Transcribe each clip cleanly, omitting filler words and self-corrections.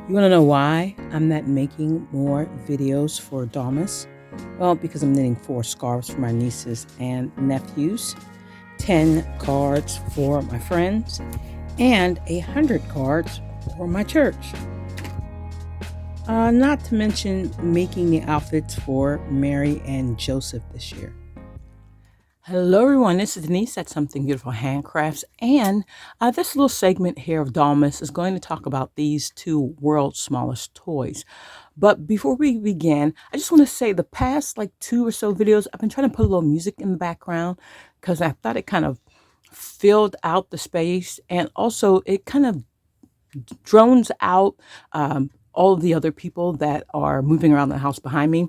You want to know why I'm not making more videos for Damas? Well, because I'm knitting 4 scarves for my nieces and nephews, 10 cards for my friends, and 100 cards for my church. Not to mention making the outfits for Mary and Joseph this year. Hello everyone, this is Denise at Something Beautiful Handcrafts, and this little segment here of Damas is going to talk about these 2 world's smallest toys. But before we begin, I just want to say the past 2 or so videos, I've been trying to put a little music in the background because I thought it kind of filled out the space, and also it kind of drones out all of the other people that are moving around the house behind me.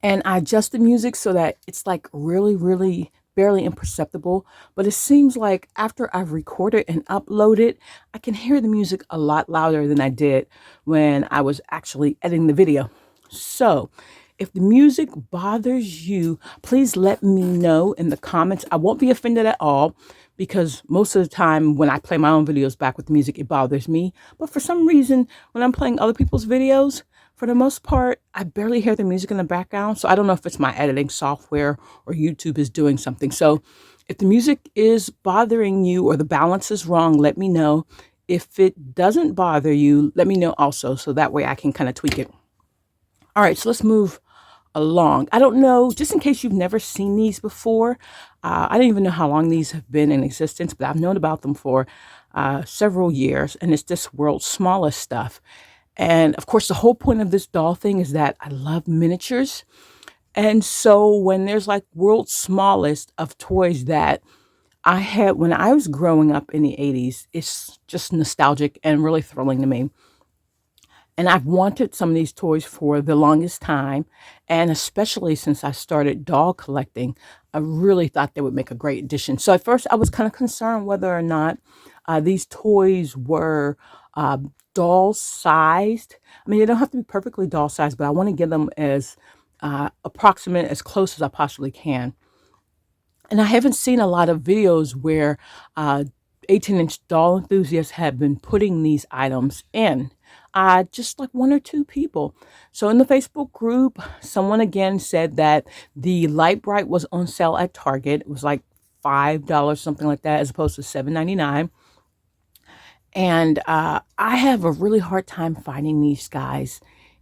And I adjust the music so that it's really barely imperceptible. But it seems like after I've recorded and uploaded, I can hear the music a lot louder than I did when I was actually editing the video. So if the music bothers you, please let me know in the comments. I won't be offended at all because most of the time when I play my own videos back with the music, it bothers me. But for some reason, when I'm playing other people's videos, for the most part, I barely hear the music in the background. So I don't know if it's my editing software or YouTube is doing something. So if the music is bothering you or the balance is wrong, let me know. If it doesn't bother you, let me know also. So that way I can kind of tweak it. All right, so let's move along. I don't know, just in case you've never seen these before, I don't even know how long these have been in existence, but I've known about them for several years, and it's this world's smallest stuff. And of course, the whole point of this doll thing is that I love miniatures. And so when there's world's smallest of toys that I had when I was growing up in the 80s, it's just nostalgic and really thrilling to me. And I've wanted some of these toys for the longest time. And especially since I started doll collecting, I really thought they would make a great addition. So at first I was kind of concerned whether or not these toys were doll sized. I mean, they don't have to be perfectly doll sized, but I want to get them as approximate, as close as I possibly can. And I haven't seen a lot of videos where 18-inch doll enthusiasts have been putting these items in. Just like 1 or 2 people. So in the Facebook group, someone again said that the Lite Brite was on sale at Target. It was like $5, something like that, as opposed to $7.99. And I have a really hard time finding these guys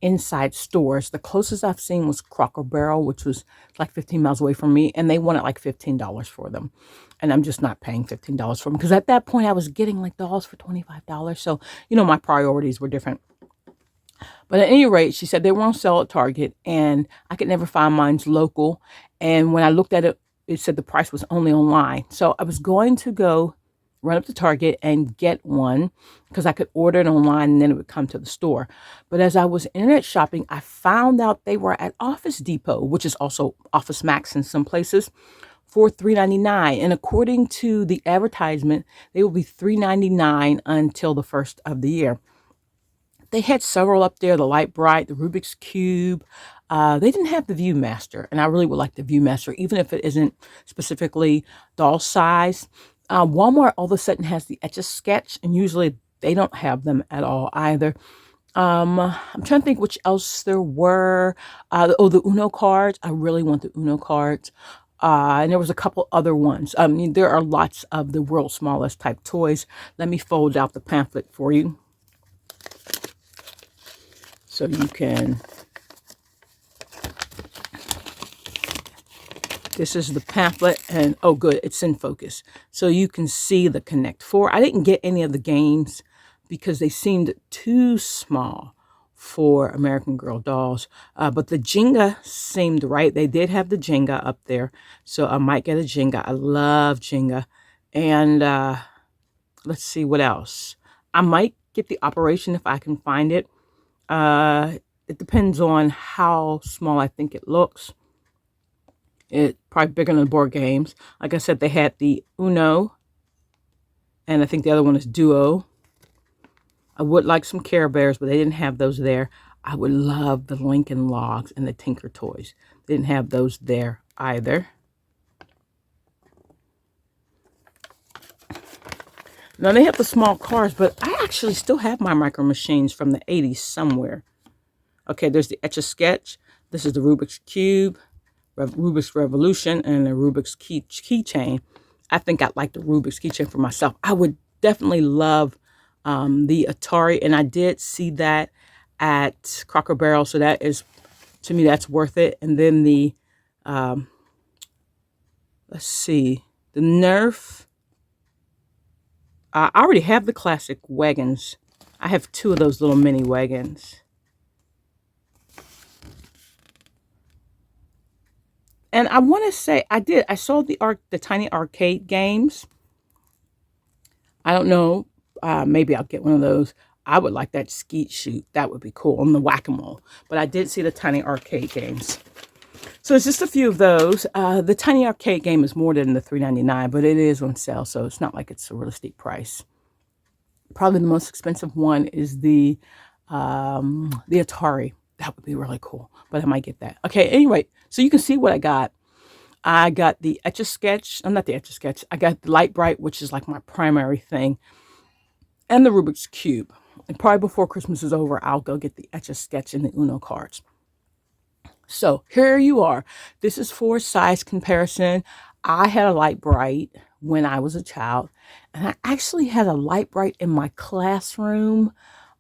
inside stores. The closest I've seen was Crocker Barrel, which was like 15 miles away from me, and they wanted like $15 for them. And I'm just not paying $15 for them because at that point I was getting dolls for $25. So, my priorities were different. But at any rate, she said they were on sale at Target, and I could never find mine's local. And when I looked at it, it said the price was only online. So I was going to go run up to Target and get one because I could order it online and then it would come to the store. But as I was internet shopping, I found out they were at Office Depot, which is also Office Max in some places, for $3.99. And according to the advertisement, they will be $3.99 until the first of the year. They had several up there, the Lite Brite, the Rubrix Cube. They didn't have the Viewmaster, and I really would like the Viewmaster, even if it isn't specifically doll size. Walmart all of a sudden has the Etch-a-Sketch, and usually they don't have them at all either. I'm trying to think which else there were. The Uno cards. I really want the Uno cards. And there was a couple other ones. I mean, there are lots of the world's smallest type toys. Let me fold out the pamphlet for you so you can. This is the pamphlet, and oh good, it's in focus. So you can see the Connect 4. I didn't get any of the games because they seemed too small for American Girl dolls. But the Jenga seemed right. They did have the Jenga up there. So I might get a Jenga. I love Jenga. And let's see what else. I might get the Operation if I can find it. It depends on how small I think it looks. It's probably bigger than board games. Like I said, they had the Uno, and I think the other one is Duo. I would like some Care Bears, but they didn't have those there. I would love the Lincoln Logs and the Tinker Toys. They didn't have those there either. Now they have the small cars, but I actually still have my micro machines from the 80s somewhere. Okay, there's the Etch-a-Sketch. This is the Rubik's Cube, Rubik's Revolution, and the Rubik's keychain. I think I'd like the Rubik's keychain for myself. I would definitely love the Atari, and I did see that at Cracker Barrel, so that is, to me, that's worth it. And then the, let's see, the Nerf. I already have the classic wagons. I have 2 of those little mini wagons. And I want to say, I saw the tiny arcade games. I don't know. Maybe I'll get one of those. I would like that skeet shoot. That would be cool. On the whack-a-mole. But I did see the tiny arcade games. So it's just a few of those. The tiny arcade game is more than the $3.99, but it is on sale, so it's not like it's a really steep price. Probably the most expensive one is the Atari. That would be really cool, but I might get that. Okay, anyway, so you can see what I got. I got the Etch-a-Sketch. I'm not the Etch-a-Sketch. I got the Lite Brite, which is like my primary thing, and the Rubik's Cube. And probably before Christmas is over, I'll go get the Etch-a-Sketch and the Uno cards. So here you are. This is for size comparison. I had a Lite Brite when I was a child, and I actually had a Lite Brite in my classroom.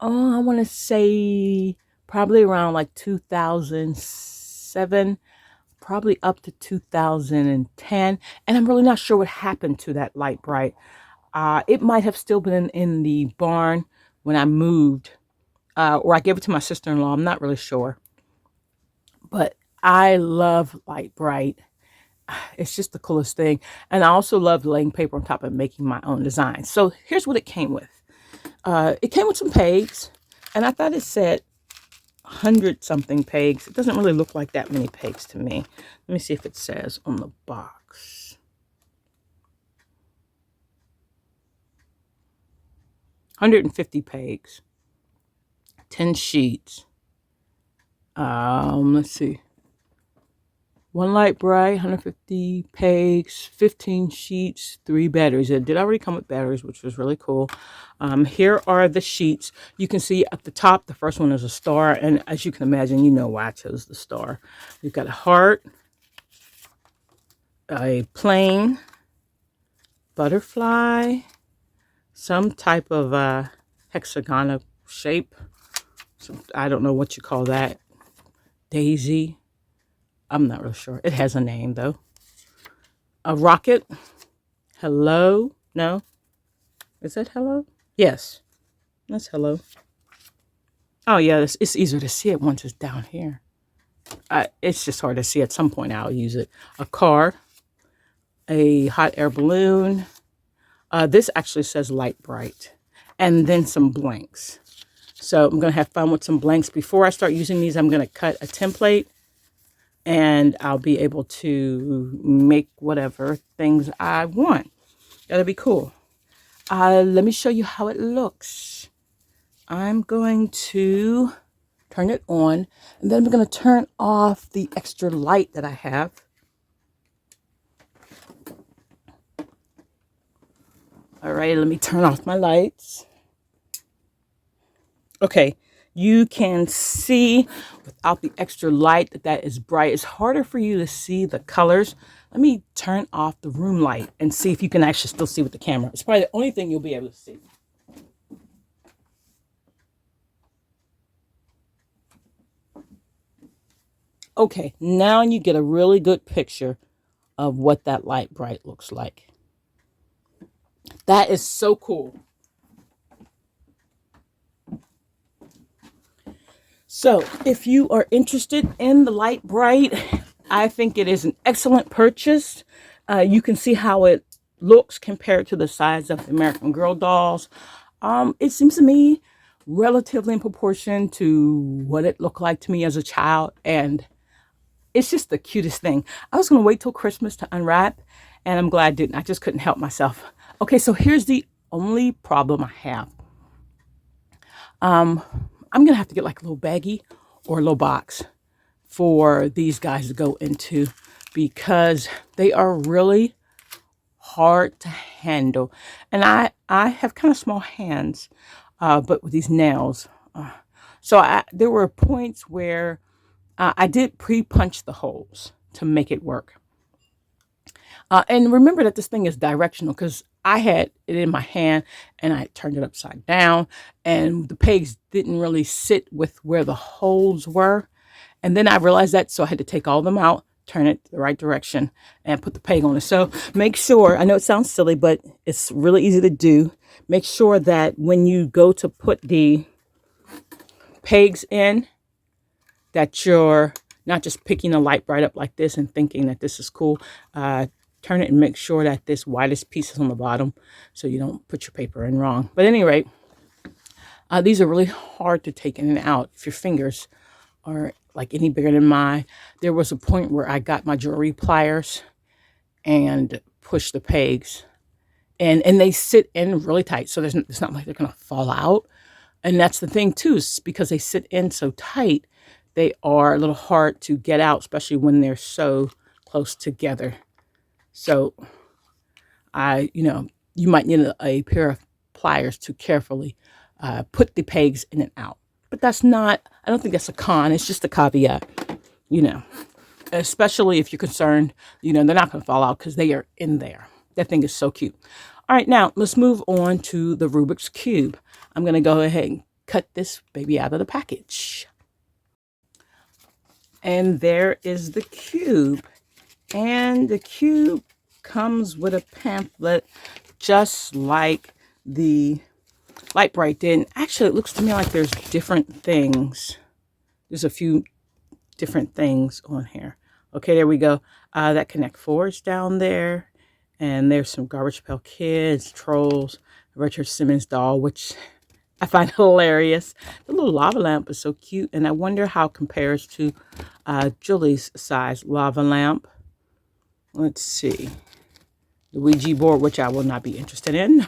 Oh, I want to say probably around like 2007, probably up to 2010. And I'm really not sure what happened to that Lite Brite. It might have still been in the barn when I moved, or I gave it to my sister-in-law. I'm not really sure. But I love Lite Brite. It's just the coolest thing. And I also love laying paper on top and making my own designs. So here's what it came with. It came with some pegs. And I thought it said 100-something pegs. It doesn't really look like that many pegs to me. Let me see if it says on the box. 150 pegs. 10 sheets. Let's see. 1 Lite Brite, 150 pegs, 15 sheets, 3 batteries. It did already come with batteries, which was really cool. Here are the sheets. You can see at the top, the first one is a star. And as you can imagine, you know why I chose the star. We've got a heart, a plane, butterfly, some type of hexagonal shape. I don't know what you call that. Daisy. I'm not really sure. It has a name, though. A rocket. Hello. No. Is that hello? Yes. That's hello. Oh, yeah. It's easier to see it once it's down here. It's just hard to see. At some point, I'll use it. A car. A hot air balloon. This actually says Lite Brite. And then some blanks. So I'm going to have fun with some blanks. Before I start using these, I'm going to cut a template. And I'll be able to make whatever things I want. That'll be cool. Let me show you how it looks. I'm going to turn it on. And then I'm going to turn off the extra light that I have. All right, let me turn off my lights. Okay. You can see without the extra light that is bright. It's harder for you to see the colors. Let me turn off the room light and see if you can actually still see with the camera. It's probably the only thing you'll be able to see. Okay, now you get a really good picture of what that Lite Brite looks like. That is so cool. So if you are interested in the Lite Brite, I think it is an excellent purchase. You can see how it looks compared to the size of the American Girl dolls. It seems to me relatively in proportion to what it looked like to me as a child. And it's just the cutest thing. I was going to wait till Christmas to unwrap, and I'm glad I didn't. I just couldn't help myself. Okay, so here's the only problem I have. I'm going to have to get like a little baggie or a little box for these guys to go into because they are really hard to handle. And I have kind of small hands, but with these nails. There were points where I did pre-punch the holes to make it work. And remember that this thing is directional because I had it in my hand and I turned it upside down, and the pegs didn't really sit with where the holes were. And then I realized that, so I had to take all of them out, turn it the right direction, and put the peg on it. So make sure, I know it sounds silly, but it's really easy to do. Make sure that when you go to put the pegs in, that you're not just picking a Lite Brite up like this and thinking that this is cool. Turn it and make sure that this widest piece is on the bottom so you don't put your paper in wrong. But at any rate, these are really hard to take in and out if your fingers are like any bigger than mine. There was a point where I got my jewelry pliers and pushed the pegs, and they sit in really tight, so it's not like they're gonna fall out. And that's the thing too, is because they sit in so tight, they are a little hard to get out, especially when they're so close together. So you might need a pair of pliers to carefully put the pegs in and out. But I don't think that's a con. It's just a caveat, especially if you're concerned, they're not going to fall out because they are in there. That thing is so cute. All right, now let's move on to the Rubrix Cube. I'm going to go ahead and cut this baby out of the package. And there is the cube. And the cube comes with a pamphlet just like the Lite Brite did. Actually, it looks to me like there's different things. There's a few different things on here. Okay, there we go. That Connect 4 is down there. And there's some Garbage Pail Kids, Trolls, Richard Simmons doll, which I find hilarious. The little lava lamp is so cute. And I wonder how it compares to Julie's size lava lamp. Let's see. The Ouija board, which I will not be interested in.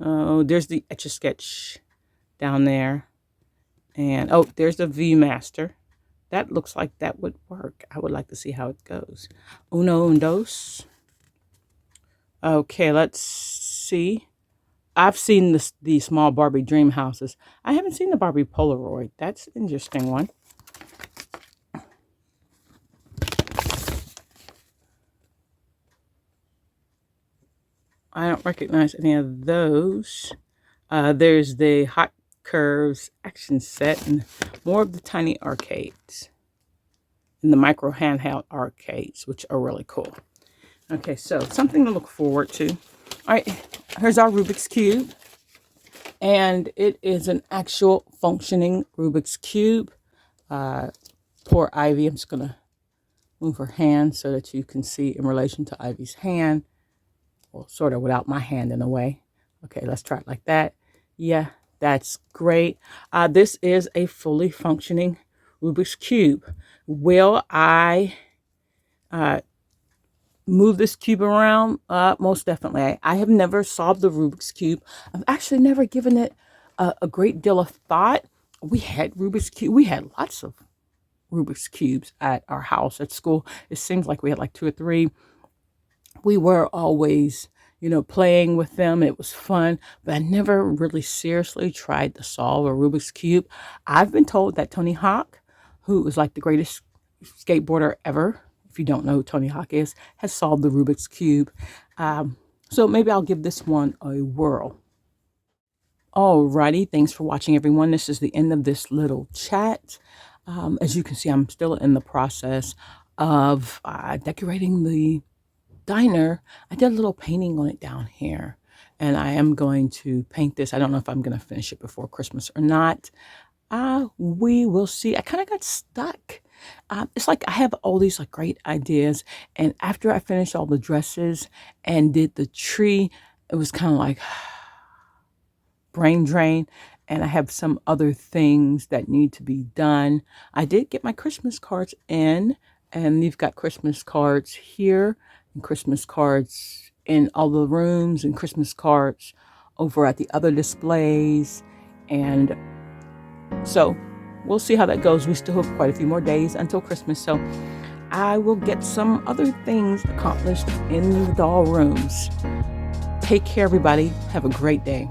Oh, there's the Etch-a-Sketch down there. And, oh, there's the V-Master. That looks like that would work. I would like to see how it goes. Uno and dos. Okay, let's see. I've seen the small Barbie dream houses. I haven't seen the Barbie Polaroid. That's an interesting one. I don't recognize any of those. There's the Hot Curves action set and more of the tiny arcades and the micro handheld arcades, which are really cool. Okay, so something to look forward to. All right, here's our Rubik's Cube. And it is an actual functioning Rubik's Cube. Poor Ivy. I'm just going to move her hand so that you can see in relation to Ivy's hand. Well, sort of without my hand in a way. Okay, let's try it like that. Yeah, that's great. This is a fully functioning Rubik's Cube. Will I move this cube around? Most definitely. I have never solved the Rubik's Cube. I've actually never given it a great deal of thought. We had Rubik's Cube. We had lots of Rubik's Cubes at our house, at school. It seems like we had like 2 or 3. We were always, playing with them. It was fun, but I never really seriously tried to solve a Rubik's Cube. I've been told that Tony Hawk, who is like the greatest skateboarder ever, if you don't know who Tony Hawk is, has solved the Rubik's Cube. So maybe I'll give this one a whirl. Alrighty, thanks for watching, everyone. This is the end of this little chat. As you can see, I'm still in the process of decorating the diner. I did a little painting on it down here, and I am going to paint this. I don't know if I'm going to finish it before Christmas or not. We will see. I kind of got stuck. It's like I have all these like great ideas, and after I finished all the dresses and did the tree, it was kind of like brain drain, and I have some other things that need to be done. I did get my Christmas cards in, and you've got Christmas cards here and Christmas cards in all the rooms and Christmas cards over at the other displays. And so we'll see how that goes. We still have quite a few more days until Christmas, so I will get some other things accomplished in the doll rooms. Take care, everybody. Have a great day.